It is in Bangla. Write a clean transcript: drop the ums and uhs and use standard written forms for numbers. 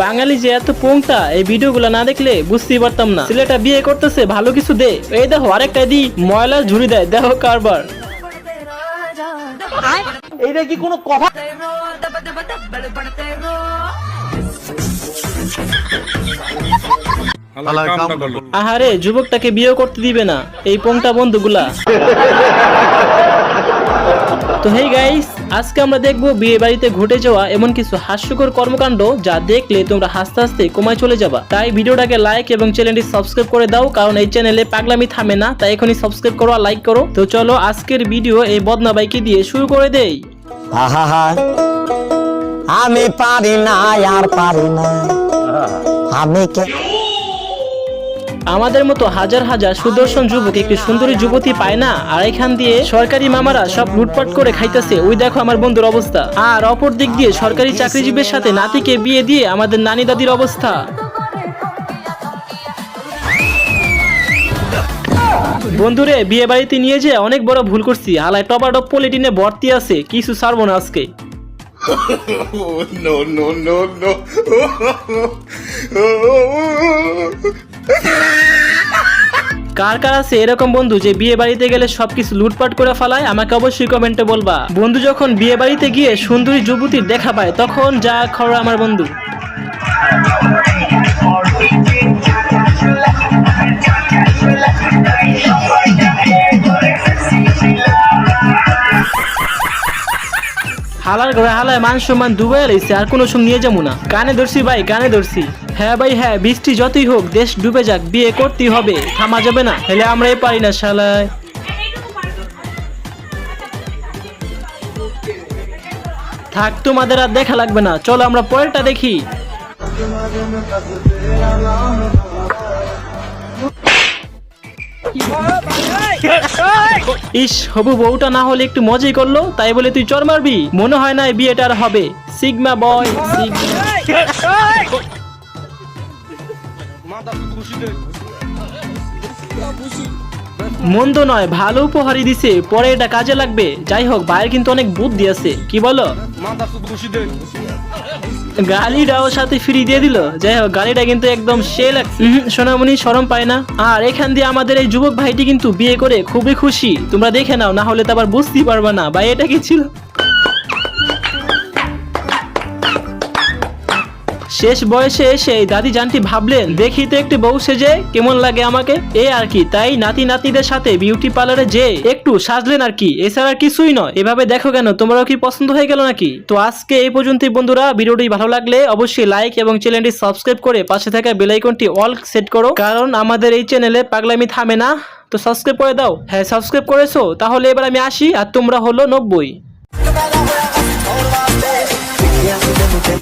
বাঙালি যে এত পোংটা, এই ভিডিওগুলো না দেখলে বুঝতেই পারতাম না। ছেলেটা বিয়ে করতেছে, ভালো কিছু দে। এই দেখো আরেকটা দি ময়লার ঝুড়ি দেয়, দেখো কারবার। এইটা কি কোনো কথা? আহারে, যুবকটাকে বিয়ে করতে দিবে না এই পোংটা বন্ধুগুলা। তো হেই গাইস, আজকে আমরা দেখবো বিয়ে বাড়িতে ঘটে যাওয়া এমন কিছু হাস্যকর কর্মকাণ্ড যা দেখলে তোমরা হাসতে হাসতে কমায় চলে যাবা। তাই ভিডিওটাকে লাইক এবং চ্যানেলটি সাবস্ক্রাইব করে দাও, কারণ এই চ্যানেলে পাগলামি থামে না। তাই এখনই সাবস্ক্রাইব করো আর লাইক করো। তো চলো আজকের ভিডিও এই বদনা বাইকে দিয়ে শুরু করে দেই। আমি পারি না, আর পারি না আমি। আমাদের মতো হাজার হাজার সুদর্শন যুবক একটি সুন্দরী যুবতী পায় না, আর এখান দিয়ে সরকারি মামারা সব লুটপাট করে খাইতেছে। ওই দেখো আমার বন্ধুর অবস্থা। আর অপর দিক দিয়ে সরকারি চাকরিজীবীর সাথে নাতিকে বিয়ে দিয়ে আমাদের নানি দাদির অবস্থা। বন্ধুরে, বিয়ে বাড়িতে নিয়ে যে অনেক বড় ভুল করছি। হালায় টপাটপ পলিটিনে ভর্তি আছে, কিছু ছাড়বো না আজকে। No, no, no, no. কার কার আছে এরকম বন্ধু যে বিয়ে বাড়িতে গেলে সবকিছু লুটপাট করে ফেলায়? আমাকে অবশ্যই কমেন্টে বলবা। বন্ধু যখন বিয়ে বাড়িতে গিয়ে সুন্দরী যুবতীর দেখা পায় তখন যা খবর আমার বন্ধু। হালার ঘরে হালায় মান সম্মান ডুবাই রয়েছে, আর কোনো সঙ্গ নিয়ে যাবো না। কানে ধরছি ভাই, কানে ধরছি। হ্যাঁ ভাই হ্যাঁ, বৃষ্টি যতই হোক দেশ ডুবে যাক, বিয়ে করতেই হবে, থামা যাবে না। হেলে আমরাই পারি না শালায়। থাক, তোমাদের আর দেখা লাগবে না, চলো আমরা পরেরটা দেখি। ইস, হবু বউটা না হলে একটু মজাই করলো, তাই বলে তুই চর মারবি? মনে হয় না এই বিয়েটা আর হবে। সিগমা বয়, মন্দ নয়, ভালো উপহারই দিছে, পরে এটা কাজে লাগবে। যাই হোক, ভাইয়ের কিন্তু অনেক বুদ্ধি আছে, কি বলো? গালিটাও সাথে ফ্রি দিয়ে দিল। যাই হোক, গালিটা কিন্তু একদম সে লাগছে। সোনামণি শরম পায় না। আর এখান দিয়ে আমাদের এই যুবক ভাইটি কিন্তু বিয়ে করে খুবই খুশি। তোমরা দেখে নাও, না হলে তো আবার বুঝতেই পারবা না ভাই এটা কি ছিল। শেষ বয়সে এসে দাদি জানটি ভাবলেন, দেখি তো একটু বউ সেজে কেমন লাগে আমাকে, এই আর কি। তাই নাতি নাতনিদের সাথে বিউটি পার্লারে যে একটু সাজলেন আর কি, এছাড়া আর কিছুই নয়। এভাবে দেখো কেন, তোমরাও কি পছন্দ হয়ে গেল নাকি? তো আজকে এই পর্যন্তই বন্ধুরা। ভিডিওটি ভালো লাগলে অবশ্যই লাইক এবং চ্যানেলটি সাবস্ক্রাইব করে পাশে থাকা বেল আইকনটি অল সেট করো, কারণ আমাদের এই চ্যানেলে পাগলামি থামে না। তো সাবস্ক্রাইব করে দাও। হ্যাঁ, সাবস্ক্রাইব করেছো? তাহলে এবার আমি আসি, আর তোমরা হলো 90।